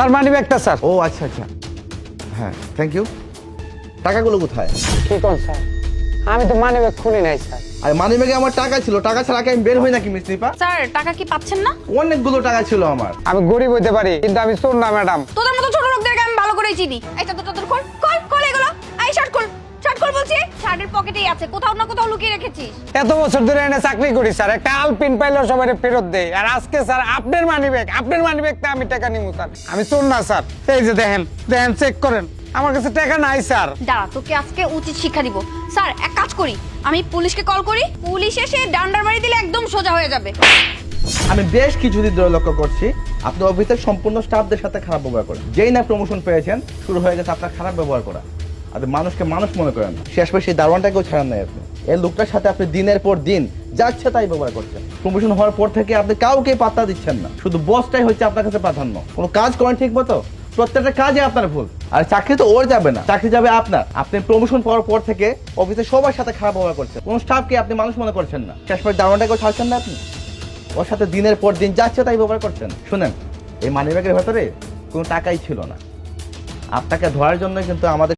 Sir মানি ব্যাগটা sir. ও আচ্ছা আচ্ছা, হ্যাঁ থ্যাংক ইউ। টাকাগুলো কোথায়? কি কোন স্যার, আমি তো মানি ব্যাগ খুলি নাই স্যার। আর মানি ব্যাগে আমার টাকা ছিল, টাকা ছাড়া কি আমি বের হই নাকি মিস নিপা? স্যার টাকা কি পাচ্ছেন না? অনেকগুলো টাকা ছিল আমার। আমি গরিব হইতে পারি কিন্তু আমি চোর না ম্যাডাম। তোদের মতো ছোট লোকদেরকে আমি ভালো করেই চিনি। এই চাদর টাদর খোল খোল খোল এগুলো। এই শার্ট খোল, শার্ট খোল বলছি। শার্টের পকেটেই আছে, কোথাও না কোথাও লুকিয়ে রেখেছিস। এত বছর ধরে এনে চাকরি করি স্যার, একটা আলপিন পাইলেও সবাই ফেরত দেয়। আর আজকে স্যার আপনার মানি ব্যাগতে আমি টাকা নিবো স্যার। আমি চোর না স্যার। এই যে দেখেন দেখেন, চেক করেন, আমার কাছে টাকা নাই স্যার। দাঁড়া, তোকে আজকে উচিত শিক্ষা দিব। স্যার এক কাজ করি, আমি পুলিশকে কল করি, পুলিশ এসে ডান্ডার বাড়ি দিলে একদম সোজা হয়ে যাবে। আমি বেশ কিছুদিন ধরে লক্ষ্য করছি আপনি অফিসের সম্পূর্ণ স্টাফদের সাথে খারাপ ব্যবহার করেন। যেই না প্রমোশন পেয়েছেন শুরু হয়ে গেছে আপনার খারাপ ব্যবহার করা। আপনি মানুষকে মানুষ মনে করেন না। শেষ পেয়ে সেই দারোয়ানটাকেও ছাড়েন নাই আপনি। এই লোকটার সাথে আপনি দিনের পর দিন যাচ্ছে তাই ব্যবহার করছেন। প্রমোশন হওয়ার পর থেকে আপনি কাউকে পাত্তা দিচ্ছেন না, শুধু বসটাই হচ্ছে আপনার কাছে প্রাধান্য। কোনো কাজ করেন ঠিক মতো? প্রত্যেকটা কাজে আপনার ভুল। আর চাকরি তো ওর যাবে না, চাকরি যাবে আপনার। আপনি প্রমোশন পাওয়ার পর থেকে অফিসে সবার সাথে খারাপ ব্যবহার করছেন, কোনো স্টাফকে আপনি মানুষ মনে করছেন না। শেষ পরে দারোয়ানটাকেও ছাড়ছেন না আপনি, ওর সাথে দিনের পর দিন যাচ্ছে তাই ব্যবহার করছেন। শুনেন, এই মানিব্যাগের ভেতরে কোনো টাকাই ছিল না। আপনাকে ধরার জন্য কিন্তু আমাদের